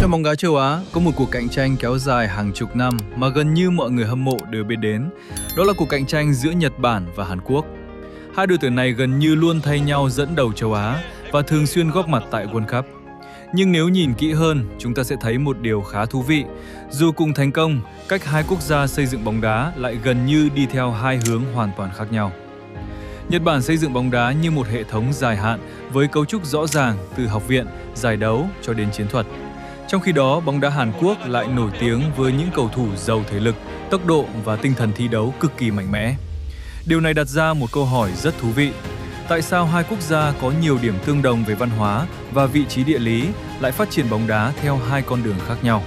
Trong bóng đá châu Á, có một cuộc cạnh tranh kéo dài hàng chục năm mà gần như mọi người hâm mộ đều biết đến. Đó là cuộc cạnh tranh giữa Nhật Bản và Hàn Quốc. Hai đội tuyển này gần như luôn thay nhau dẫn đầu châu Á và thường xuyên góp mặt tại World Cup. Nhưng nếu nhìn kỹ hơn, chúng ta sẽ thấy một điều khá thú vị. Dù cùng thành công, cách hai quốc gia xây dựng bóng đá lại gần như đi theo hai hướng hoàn toàn khác nhau. Nhật Bản xây dựng bóng đá như một hệ thống dài hạn với cấu trúc rõ ràng từ học viện, giải đấu cho đến chiến thuật. Trong khi đó, bóng đá Hàn Quốc lại nổi tiếng với những cầu thủ giàu thể lực, tốc độ và tinh thần thi đấu cực kỳ mạnh mẽ. Điều này đặt ra một câu hỏi rất thú vị. Tại sao hai quốc gia có nhiều điểm tương đồng về văn hóa và vị trí địa lý lại phát triển bóng đá theo hai con đường khác nhau?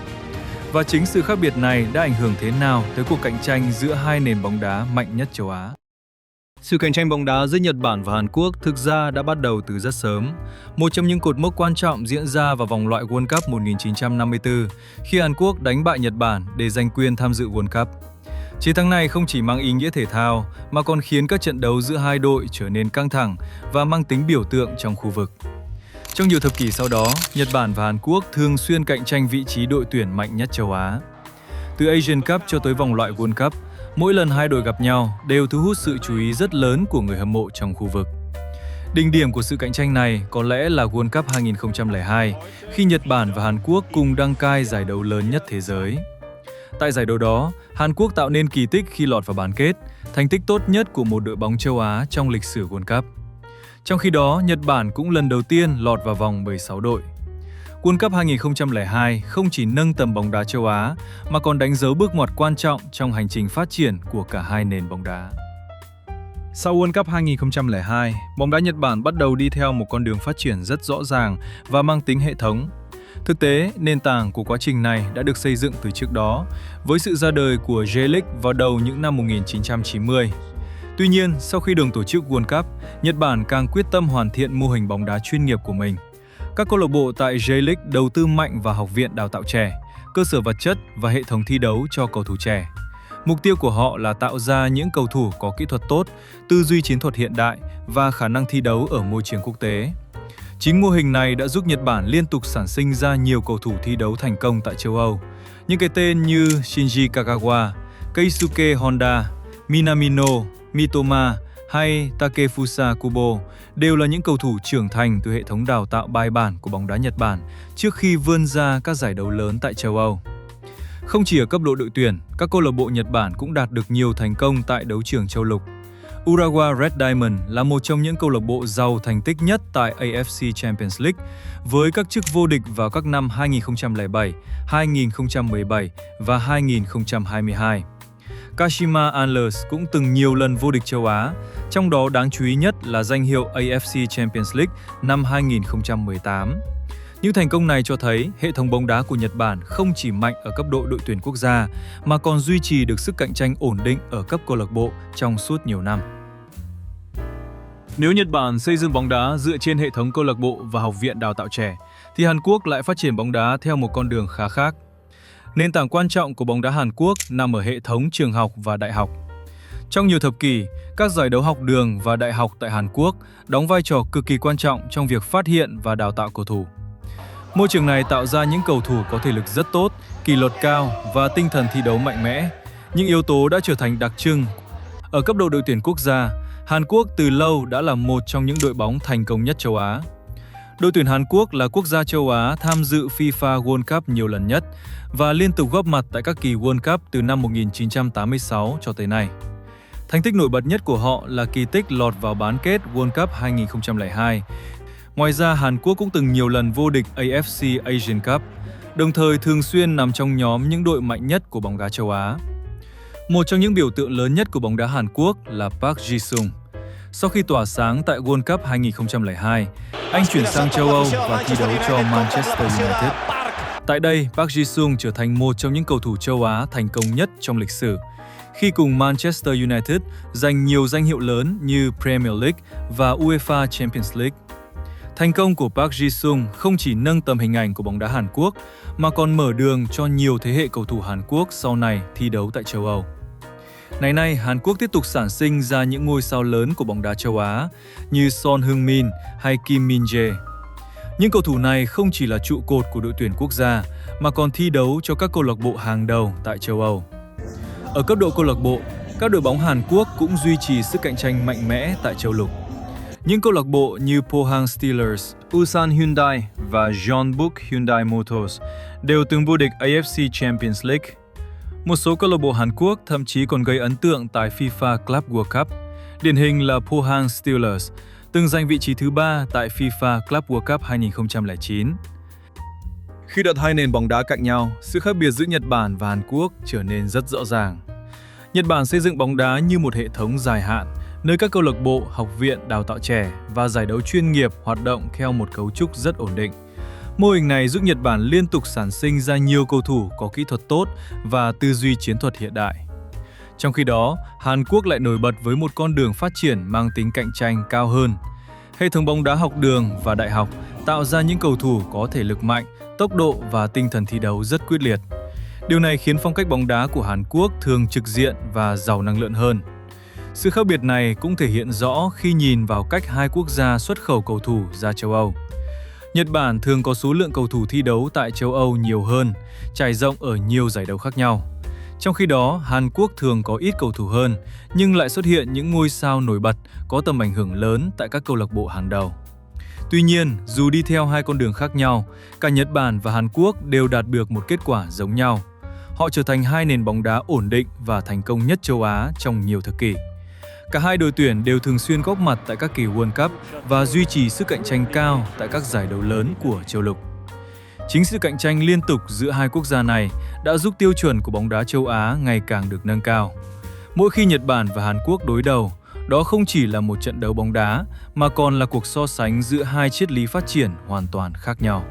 Và chính sự khác biệt này đã ảnh hưởng thế nào tới cuộc cạnh tranh giữa hai nền bóng đá mạnh nhất châu Á? Sự cạnh tranh bóng đá giữa Nhật Bản và Hàn Quốc thực ra đã bắt đầu từ rất sớm. Một trong những cột mốc quan trọng diễn ra vào vòng loại World Cup 1954 khi Hàn Quốc đánh bại Nhật Bản để giành quyền tham dự World Cup. Chiến thắng này không chỉ mang ý nghĩa thể thao mà còn khiến các trận đấu giữa hai đội trở nên căng thẳng và mang tính biểu tượng trong khu vực. Trong nhiều thập kỷ sau đó, Nhật Bản và Hàn Quốc thường xuyên cạnh tranh vị trí đội tuyển mạnh nhất châu Á. Từ Asian Cup cho tới vòng loại World Cup, mỗi lần hai đội gặp nhau đều thu hút sự chú ý rất lớn của người hâm mộ trong khu vực. Đỉnh điểm của sự cạnh tranh này có lẽ là World Cup 2002, khi Nhật Bản và Hàn Quốc cùng đăng cai giải đấu lớn nhất thế giới. Tại giải đấu đó, Hàn Quốc tạo nên kỳ tích khi lọt vào bán kết, thành tích tốt nhất của một đội bóng châu Á trong lịch sử World Cup. Trong khi đó, Nhật Bản cũng lần đầu tiên lọt vào vòng 16 đội. World Cup 2002 không chỉ nâng tầm bóng đá châu Á mà còn đánh dấu bước ngoặt quan trọng trong hành trình phát triển của cả hai nền bóng đá. Sau World Cup 2002, bóng đá Nhật Bản bắt đầu đi theo một con đường phát triển rất rõ ràng và mang tính hệ thống. Thực tế, nền tảng của quá trình này đã được xây dựng từ trước đó, với sự ra đời của J-League vào đầu những năm 1990. Tuy nhiên, sau khi được tổ chức World Cup, Nhật Bản càng quyết tâm hoàn thiện mô hình bóng đá chuyên nghiệp của mình. Các câu lạc bộ tại J-League đầu tư mạnh vào học viện đào tạo trẻ, cơ sở vật chất và hệ thống thi đấu cho cầu thủ trẻ. Mục tiêu của họ là tạo ra những cầu thủ có kỹ thuật tốt, tư duy chiến thuật hiện đại và khả năng thi đấu ở môi trường quốc tế. Chính mô hình này đã giúp Nhật Bản liên tục sản sinh ra nhiều cầu thủ thi đấu thành công tại châu Âu. Những cái tên như Shinji Kagawa, Keisuke Honda, Minamino, Mitoma hay Takefusa Kubo đều là những cầu thủ trưởng thành từ hệ thống đào tạo bài bản của bóng đá Nhật Bản trước khi vươn ra các giải đấu lớn tại châu Âu. Không chỉ ở cấp độ đội tuyển, các câu lạc bộ Nhật Bản cũng đạt được nhiều thành công tại đấu trường châu lục. Urawa Red Diamond là một trong những câu lạc bộ giàu thành tích nhất tại AFC Champions League với các chức vô địch vào các năm 2007, 2017 và 2022. Kashima Antlers cũng từng nhiều lần vô địch châu Á, trong đó đáng chú ý nhất là danh hiệu AFC Champions League năm 2018. Những thành công này cho thấy hệ thống bóng đá của Nhật Bản không chỉ mạnh ở cấp độ đội tuyển quốc gia mà còn duy trì được sức cạnh tranh ổn định ở cấp câu lạc bộ trong suốt nhiều năm. Nếu Nhật Bản xây dựng bóng đá dựa trên hệ thống câu lạc bộ và học viện đào tạo trẻ, thì Hàn Quốc lại phát triển bóng đá theo một con đường khá khác. Nền tảng quan trọng của bóng đá Hàn Quốc nằm ở hệ thống trường học và đại học. Trong nhiều thập kỷ, các giải đấu học đường và đại học tại Hàn Quốc đóng vai trò cực kỳ quan trọng trong việc phát hiện và đào tạo cầu thủ. Môi trường này tạo ra những cầu thủ có thể lực rất tốt, kỷ luật cao và tinh thần thi đấu mạnh mẽ. Những yếu tố đã trở thành đặc trưng. Ở cấp độ đội tuyển quốc gia, Hàn Quốc từ lâu đã là một trong những đội bóng thành công nhất châu Á. Đội tuyển Hàn Quốc là quốc gia châu Á tham dự FIFA World Cup nhiều lần nhất và liên tục góp mặt tại các kỳ World Cup từ năm 1986 cho tới nay. Thành tích nổi bật nhất của họ là kỳ tích lọt vào bán kết World Cup 2002. Ngoài ra, Hàn Quốc cũng từng nhiều lần vô địch AFC Asian Cup, đồng thời thường xuyên nằm trong nhóm những đội mạnh nhất của bóng đá châu Á. Một trong những biểu tượng lớn nhất của bóng đá Hàn Quốc là Park Ji-sung. Sau khi tỏa sáng tại World Cup 2002, anh chuyển sang châu Âu và thi đấu cho Manchester United. Tại đây, Park Ji-sung trở thành một trong những cầu thủ châu Á thành công nhất trong lịch sử, khi cùng Manchester United giành nhiều danh hiệu lớn như Premier League và UEFA Champions League. Thành công của Park Ji-sung không chỉ nâng tầm hình ảnh của bóng đá Hàn Quốc mà còn mở đường cho nhiều thế hệ cầu thủ Hàn Quốc sau này thi đấu tại châu Âu. Ngày nay, Hàn Quốc tiếp tục sản sinh ra những ngôi sao lớn của bóng đá châu Á như Son Heung-min hay Kim Min-jae. Những cầu thủ này không chỉ là trụ cột của đội tuyển quốc gia mà còn thi đấu cho các câu lạc bộ hàng đầu tại châu Âu. Ở cấp độ câu lạc bộ, các đội bóng Hàn Quốc cũng duy trì sức cạnh tranh mạnh mẽ tại châu lục. Những câu lạc bộ như Pohang Steelers, Ulsan Hyundai và Jeonbuk Hyundai Motors đều từng vô địch AFC Champions League. Một số câu lạc bộ Hàn Quốc thậm chí còn gây ấn tượng tại FIFA Club World Cup. Điển hình là Pohang Steelers, từng giành vị trí thứ 3 tại FIFA Club World Cup 2009. Khi đặt hai nền bóng đá cạnh nhau, sự khác biệt giữa Nhật Bản và Hàn Quốc trở nên rất rõ ràng. Nhật Bản xây dựng bóng đá như một hệ thống dài hạn, nơi các câu lạc bộ, học viện đào tạo trẻ và giải đấu chuyên nghiệp hoạt động theo một cấu trúc rất ổn định. Mô hình này giúp Nhật Bản liên tục sản sinh ra nhiều cầu thủ có kỹ thuật tốt và tư duy chiến thuật hiện đại. Trong khi đó, Hàn Quốc lại nổi bật với một con đường phát triển mang tính cạnh tranh cao hơn. Hệ thống bóng đá học đường và đại học tạo ra những cầu thủ có thể lực mạnh, tốc độ và tinh thần thi đấu rất quyết liệt. Điều này khiến phong cách bóng đá của Hàn Quốc thường trực diện và giàu năng lượng hơn. Sự khác biệt này cũng thể hiện rõ khi nhìn vào cách hai quốc gia xuất khẩu cầu thủ ra châu Âu. Nhật Bản thường có số lượng cầu thủ thi đấu tại châu Âu nhiều hơn, trải rộng ở nhiều giải đấu khác nhau. Trong khi đó, Hàn Quốc thường có ít cầu thủ hơn, nhưng lại xuất hiện những ngôi sao nổi bật có tầm ảnh hưởng lớn tại các câu lạc bộ hàng đầu. Tuy nhiên, dù đi theo hai con đường khác nhau, cả Nhật Bản và Hàn Quốc đều đạt được một kết quả giống nhau. Họ trở thành hai nền bóng đá ổn định và thành công nhất châu Á trong nhiều thập kỷ. Cả hai đội tuyển đều thường xuyên góp mặt tại các kỳ World Cup và duy trì sức cạnh tranh cao tại các giải đấu lớn của châu lục. Chính sự cạnh tranh liên tục giữa hai quốc gia này đã giúp tiêu chuẩn của bóng đá châu Á ngày càng được nâng cao. Mỗi khi Nhật Bản và Hàn Quốc đối đầu, đó không chỉ là một trận đấu bóng đá mà còn là cuộc so sánh giữa hai triết lý phát triển hoàn toàn khác nhau.